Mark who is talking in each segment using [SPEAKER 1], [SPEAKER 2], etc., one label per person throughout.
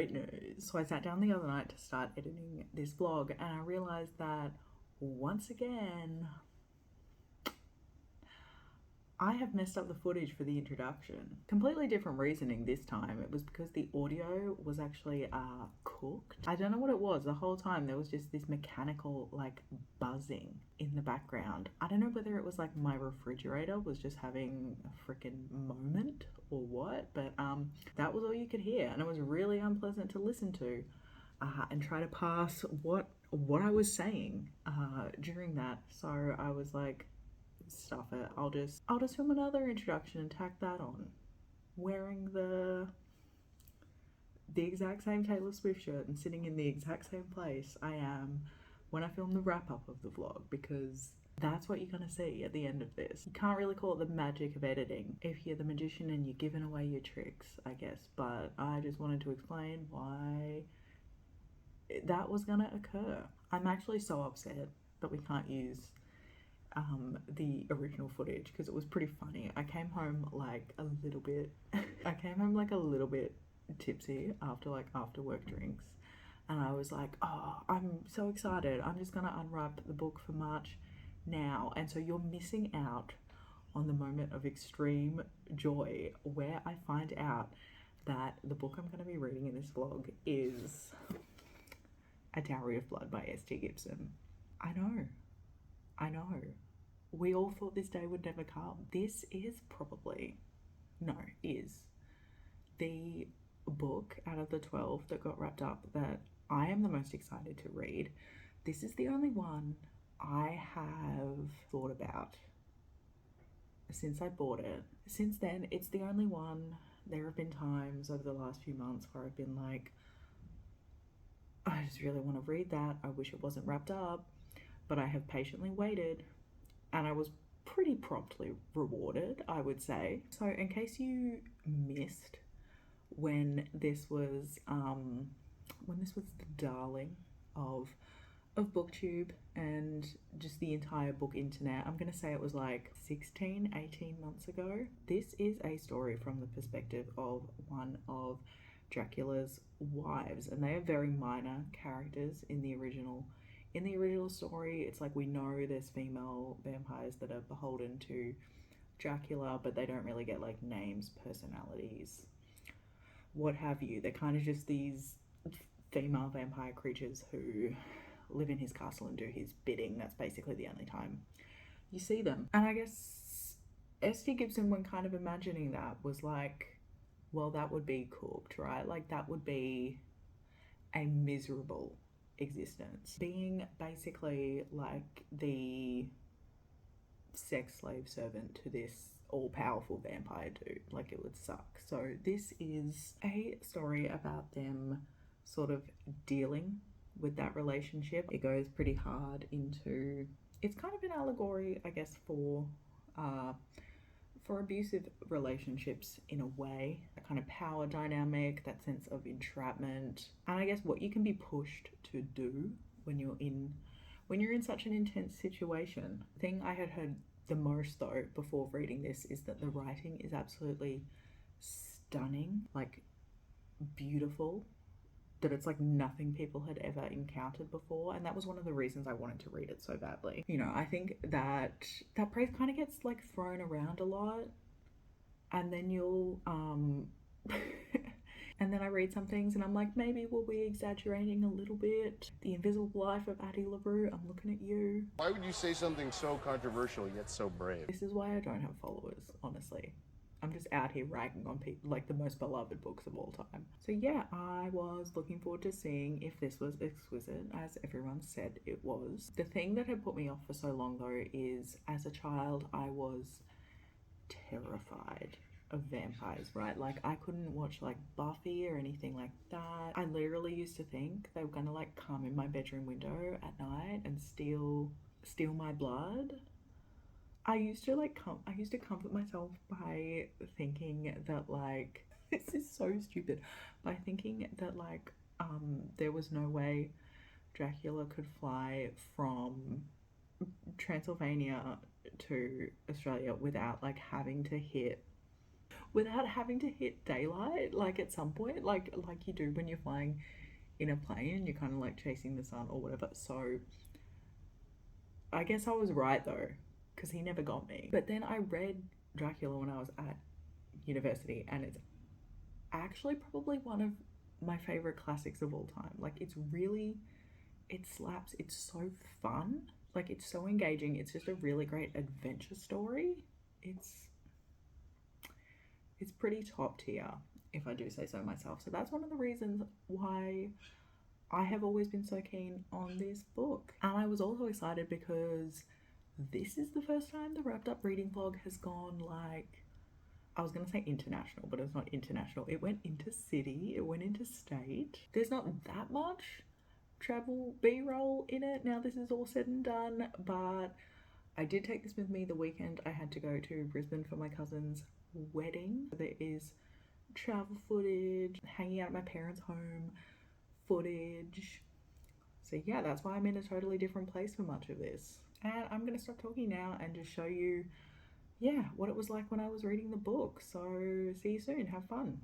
[SPEAKER 1] great news. So I sat down the other night to start editing this vlog, and I realized that once again I have messed up the footage for the introduction. Completely different reasoning this time. It was because the audio was actually cooked. I don't know what it was. The whole time there was just this mechanical like buzzing in the background. I don't know whether it was like my refrigerator was just having a freaking moment or what, but that was all you could hear, and it was really unpleasant to listen to and try to pass what I was saying during that. So I was like, stuff it, I'll just film another introduction and tack that on, wearing the exact same Taylor Swift shirt and sitting in the exact same place I am when I film the wrap up of the vlog, because that's what you're gonna see at the end of this. You can't really call it the magic of editing if you're the magician and you're giving away your tricks, I guess, but I just wanted to explain why that was gonna occur. I'm actually so upset that we can't use the original footage because it was pretty funny. I came home like a little bit tipsy after work drinks, and I was like, oh, I'm so excited, I'm just gonna unwrap the book for March now. And so you're missing out on the moment of extreme joy where I find out that the book I'm going to be reading in this vlog is A Dowry of Blood by S.T. Gibson. I know. We all thought this day would never come. This is the book out of the 12 that got wrapped up that I am the most excited to read. This is the only one I have thought about since I bought it. Since then, it's the only one. There have been times over the last few months where I've been like, I just really want to read that. I wish it wasn't wrapped up, but I have patiently waited, and I was pretty promptly rewarded, I would say. So in case you missed when this was the darling of BookTube and just the entire book internet, I'm gonna say it was like 18 months ago. This is a story from the perspective of one of Dracula's wives, and they are very minor characters in the original story. It's like, we know there's female vampires that are beholden to Dracula, but they don't really get like names, personalities, what have you. They're kind of just these female vampire creatures who live in his castle and do his bidding. That's basically the only time you see them. And I guess S.T. Gibson, when kind of imagining that, was like, well, that would be cooked, right? Like, that would be a miserable existence. Being basically like the sex slave servant to this all-powerful vampire dude. Like, it would suck. So this is a story about them sort of dealing with that relationship. It goes pretty hard into, it's kind of an allegory, I guess, for abusive relationships in a way, a kind of power dynamic, that sense of entrapment, and I guess what you can be pushed to do when you're in such an intense situation. The thing I had heard the most though before reading this is that the writing is absolutely stunning, like beautiful, that it's like nothing people had ever encountered before, and that was one of the reasons I wanted to read it so badly. You know, I think that praise kind of gets like thrown around a lot, and then you'll and then I read some things and I'm like, maybe we'll be exaggerating a little bit. The Invisible Life of Addie LaRue, I'm looking at you.
[SPEAKER 2] Why would you say something so controversial yet so brave?
[SPEAKER 1] This is why I don't have followers, honestly. I'm just out here ragging on people, like the most beloved books of all time. So yeah, I was looking forward to seeing if this was exquisite, as everyone said it was. The thing that had put me off for so long though is, as a child, I was terrified of vampires, right? Like, I couldn't watch like Buffy or anything like that. I literally used to think they were gonna like come in my bedroom window at night and steal my blood. I used to comfort myself by thinking that, like, this is so stupid, by thinking that like there was no way Dracula could fly from Transylvania to Australia without like having to hit without having to hit daylight, like at some point, like you do when you're flying in a plane and you're kind of like chasing the sun or whatever. So I guess I was right though, because he never got me. But then I read Dracula when I was at university, and it's actually probably one of my favorite classics of all time. Like, it's really, it slaps. It's so fun. Like, it's so engaging. It's just a really great adventure story. It's pretty top tier, if I do say so myself. So that's one of the reasons why I have always been so keen on this book. And I was also excited because this is the first time the Wrapped Up Reading Vlog has gone, like, I was going to say international, but it's not international. It went into city, it went into state. There's not that much travel B-roll in it now this is all said and done, but I did take this with me the weekend I had to go to Brisbane for my cousin's wedding. There is travel footage, hanging out at my parents' home footage. So yeah, that's why I'm in a totally different place for much of this. And I'm going to stop talking now and just show you, yeah, what it was like when I was reading the book. So see you soon. Have fun.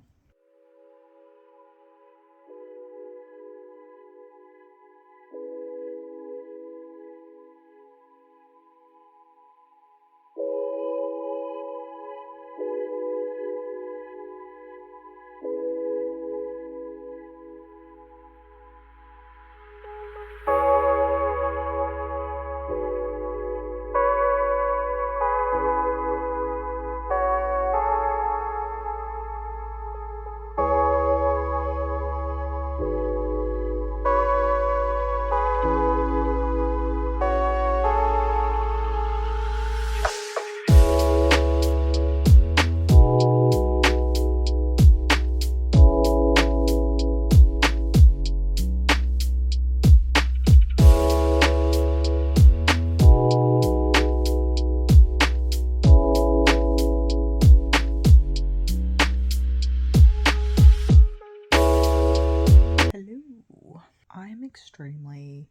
[SPEAKER 1] Hello. I'm extremely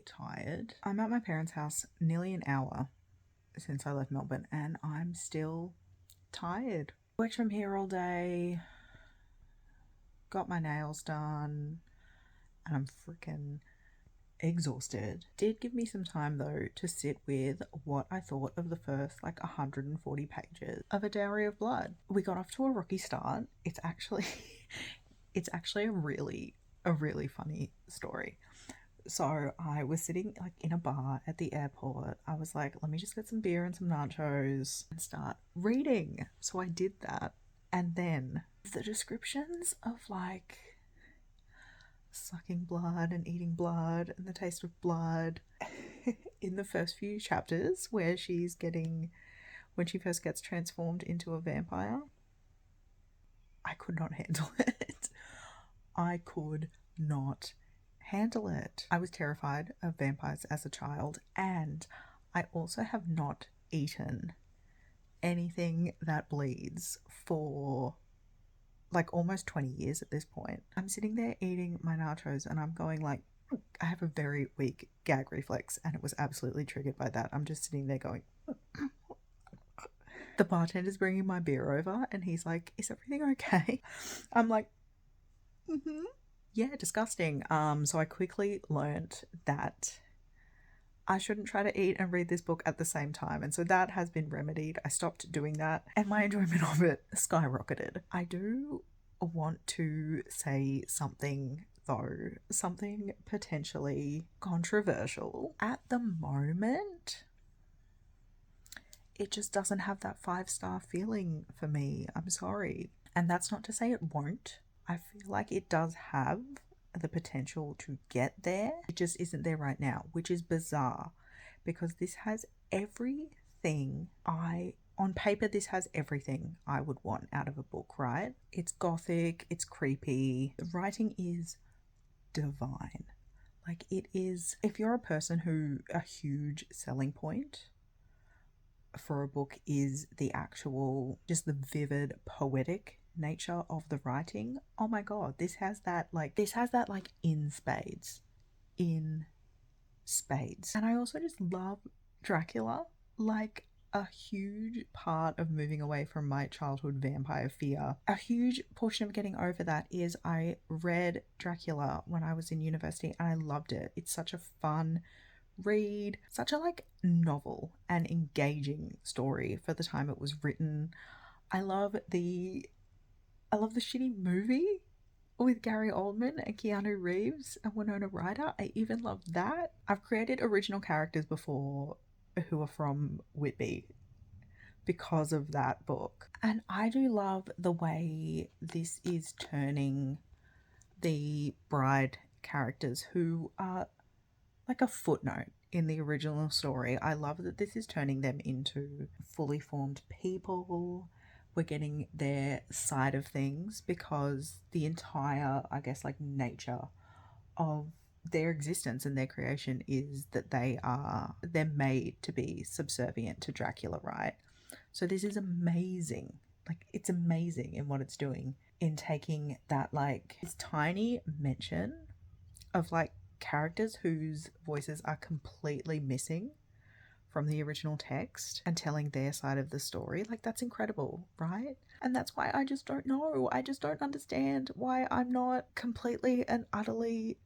[SPEAKER 1] tired. I'm at my parents' house nearly an hour since I left Melbourne, and I'm still tired. Worked from here all day, got my nails done, and I'm freaking exhausted. Did give me some time though to sit with what I thought of the first like 140 pages of A Dowry of Blood. We got off to a rocky start. It's actually a really funny story. So I was sitting like in a bar at the airport. I was like, let me just get some beer and some nachos and start reading. So I did that. And then the descriptions of like sucking blood and eating blood and the taste of blood in the first few chapters when she first gets transformed into a vampire, I could not handle it. I could not handle it. I was terrified of vampires as a child, and I also have not eaten anything that bleeds for like almost 20 years at this point. I'm sitting there eating my nachos and I'm going like, I have a very weak gag reflex, and it was absolutely triggered by that. I'm just sitting there going, the bartender's bringing my beer over and he's like, is everything okay? I'm like, mm-hmm. Yeah, disgusting. So I quickly learnt that I shouldn't try to eat and read this book at the same time. And so that has been remedied. I stopped doing that and my enjoyment of it skyrocketed. I do want to say something though, something potentially controversial. At the moment, it just doesn't have that 5-star feeling for me. I'm sorry. And that's not to say it won't. I feel like it does have the potential to get there. It just isn't there right now, which is bizarre because this has everything on paper, this has everything I would want out of a book, right? It's gothic, it's creepy, the writing is divine. Like, it is, if you're a person who a huge selling point for a book is the actual, just the vivid, poetic nature of the writing, oh my god, this has that like in spades. And I also just love Dracula. Like, a huge part of moving away from my childhood vampire fear. A huge portion of getting over that is I read Dracula when I was in university and I loved it. It's such a fun read, such a like novel and engaging story for the time it was written. I love the shitty movie with Gary Oldman and Keanu Reeves and Winona Ryder. I even love that. I've created original characters before who are from Whitby because of that book. And I do love the way this is turning the bride characters who are like a footnote in the original story. I love that this is turning them into fully formed people. We're getting their side of things because the entire, I guess, like nature of their existence and their creation is that they're made to be subservient to Dracula, right? So this is amazing. Like, it's amazing in what it's doing in taking that, like, this tiny mention of like characters whose voices are completely missing from the original text and telling their side of the story. Like, that's incredible, right? And that's why I just don't know. I just don't understand why I'm not completely and utterly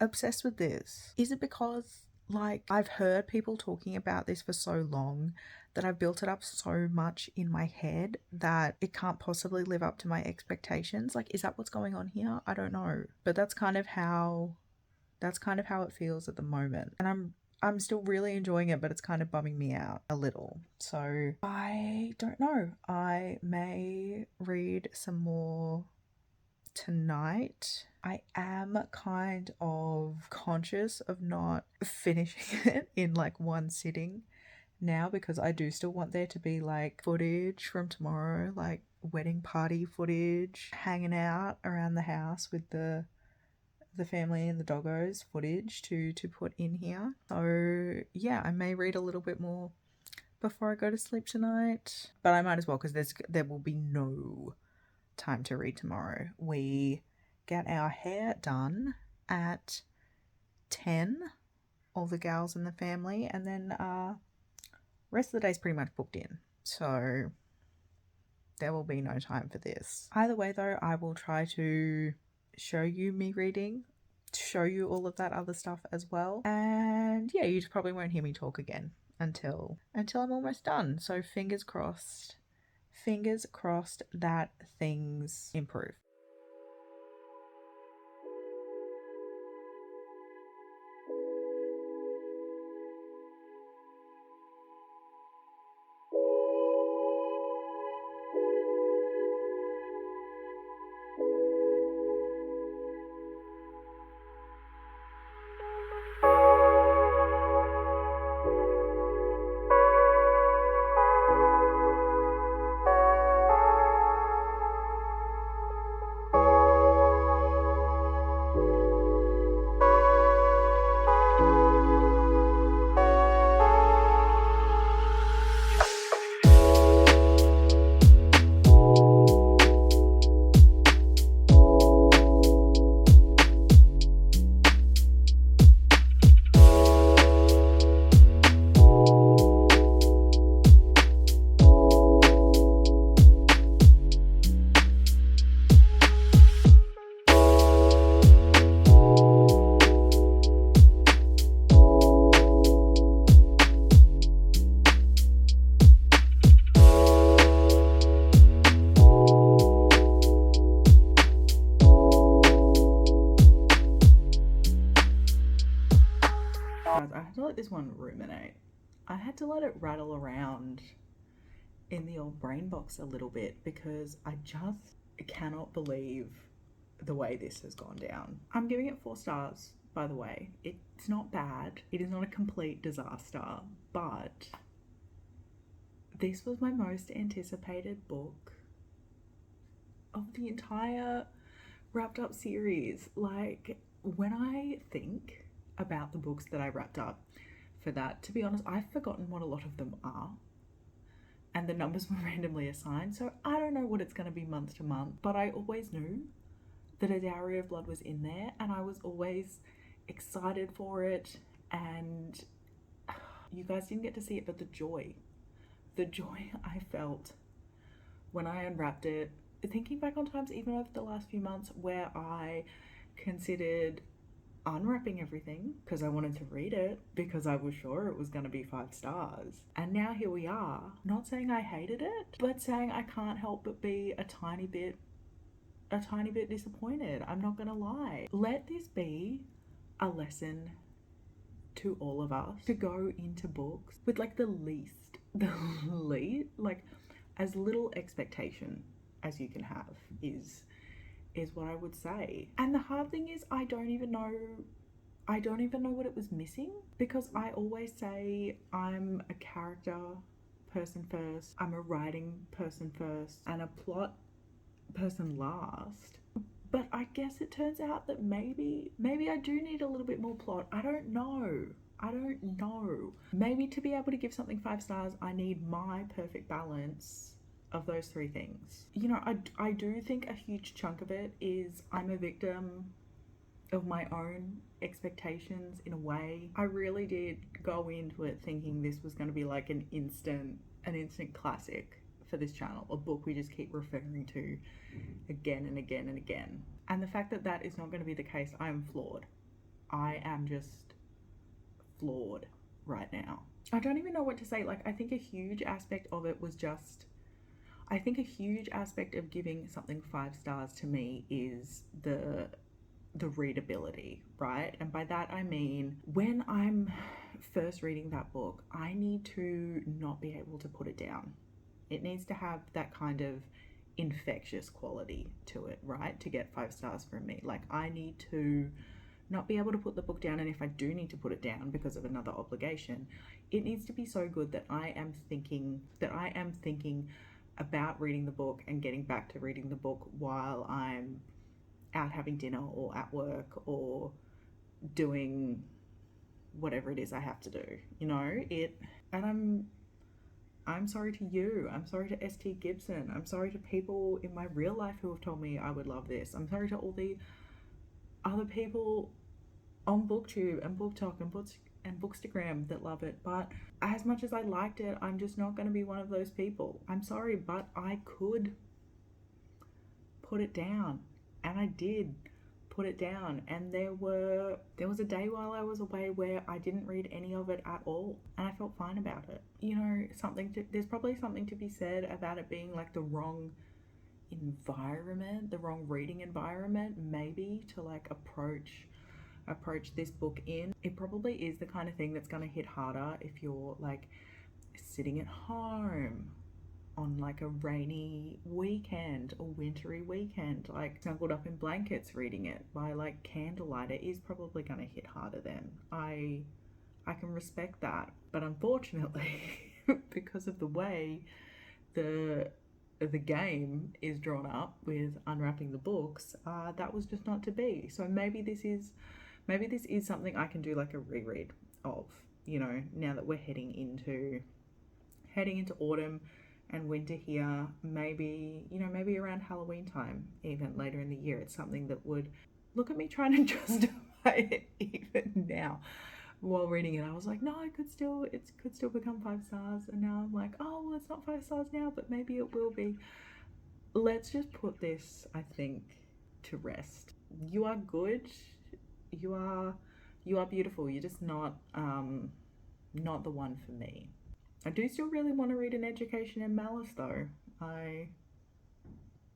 [SPEAKER 1] obsessed with this. Is it because, like, I've heard people talking about this for so long that I've built it up so much in my head that it can't possibly live up to my expectations? Like, is that what's going on here? I don't know. But that's kind of how it feels at the moment. And I'm still really enjoying it, but it's kind of bumming me out a little. So I don't know. I may read some more tonight. I am kind of conscious of not finishing it in like one sitting now because I do still want there to be like footage from tomorrow, like wedding party footage, hanging out around the house with the family and the doggos footage to put in here. So yeah, I may read a little bit more before I go to sleep tonight, but I might as well because there will be no time to read tomorrow. We get our hair done at 10, all the gals in the family, and then rest of the day's pretty much booked in. So there will be no time for this. Either way though, I will try to show you me reading, show you all of that other stuff as well. And yeah, you probably won't hear me talk again until I'm almost done. So fingers crossed that things improve. Guys, I had to let this one ruminate. I had to let it rattle around in the old brain box a little bit because I just cannot believe the way this has gone down. I'm giving it 4 stars, by the way. It's not bad. It is not a complete disaster, but this was my most anticipated book of the entire wrapped up series. Like, when I think about the books that I wrapped up for that, to be honest, I've forgotten what a lot of them are. And the numbers were randomly assigned, so I don't know what it's going to be month to month, but I always knew that A Dowry of Blood was in there, and I was always excited for it. And you guys didn't get to see it, but the joy the joy I felt when I unwrapped it, thinking back on times even over the last few months where I considered unwrapping everything because I wanted to read it because I was sure it was going to be 5 stars. And now here we are, not saying I hated it, but saying I can't help but be a tiny bit disappointed. I'm not going to lie. Let this be a lesson to all of us to go into books with like the least, like as little expectation as you can have is what I would say. And the hard thing is I don't even know what it was missing, because I always say I'm a character person first, I'm a writing person first, and a plot person last. But I guess it turns out that maybe I do need a little bit more plot. I don't know. Maybe to be able to give something 5 stars, I need my perfect balance of those 3 things. You know, I do think a huge chunk of it is I'm a victim of my own expectations in a way. I really did go into it thinking this was going to be like an instant classic for this channel, a book we just keep referring to again and again and again. And the fact that that is not going to be the case, I am flawed. I am just flawed right now. I don't even know what to say. Like, I think a huge aspect of it was just, I think a huge aspect of giving something 5 stars to me is the readability, right? And by that I mean, when I'm first reading that book, I need to not be able to put it down. It needs to have that kind of infectious quality to it, right? To get 5 stars from me. Like, I need to not be able to put the book down, and if I do need to put it down because of another obligation, it needs to be so good that I am thinking about reading the book and getting back to reading the book while I'm out having dinner or at work or doing whatever it is I have to do, you know it. And I'm sorry to you, I'm sorry to ST Gibson, I'm sorry to people in my real life who have told me I would love this, I'm sorry to all the other people on Booktube and Booktok and Bookstagram that love it. But as much as I liked it, I'm just not going to be one of those people. I'm sorry, but I could put it down, and I did put it down. And there was a day while I was away where I didn't read any of it at all, and I felt fine about it. You know, there's probably something to be said about it being like the wrong environment, the wrong reading environment, maybe, to like approach this book in. It probably is the kind of thing that's going to hit harder if you're like sitting at home on like a rainy weekend or wintry weekend, like snuggled up in blankets reading it by like candlelight. It is probably going to hit harder then. I can respect that, but unfortunately because of the way the game is drawn up with unwrapping the books, that was just not to be. So maybe this is something I can do like a reread of, you know, now that we're heading into autumn and winter here. Maybe, you know, maybe around Halloween time, even later in the year. It's something that would, look at me trying to justify it even now while reading it. I was like, no, it could still become 5 stars. And now I'm like, oh, well, it's not 5 stars now, but maybe it will be. Let's just put this, I think, to rest. You are good. You are beautiful. You're just not the one for me. I do still really want to read An Education in Malice though. I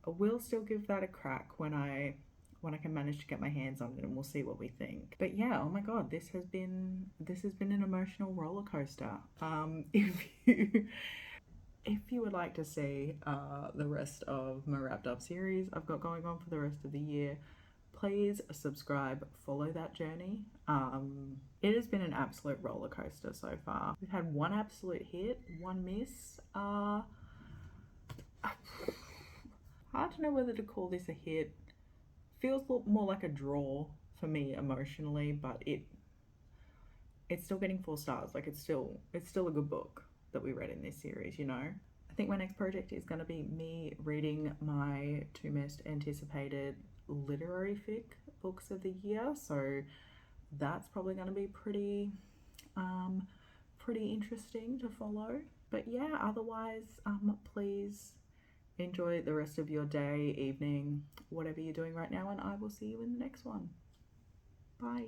[SPEAKER 1] will still give that a crack when I can manage to get my hands on it, and we'll see what we think. But yeah, oh my god, this has been an emotional roller coaster. If you would like to see the rest of my wrapped up series I've got going on for the rest of the year, please subscribe, follow that journey. It has been an absolute roller coaster so far. We've had one absolute hit, one miss. Hard to know whether to call this a hit. Feels more like a draw for me emotionally, but it's still getting 4 stars. Like, it's still a good book that we read in this series, you know. I think my next project is going to be me reading my 2 most anticipated literary fic books of the year, so that's probably going to be pretty pretty interesting to follow. But yeah, otherwise, please enjoy the rest of your day, evening, whatever you're doing right now, and I will see you in the next one. Bye.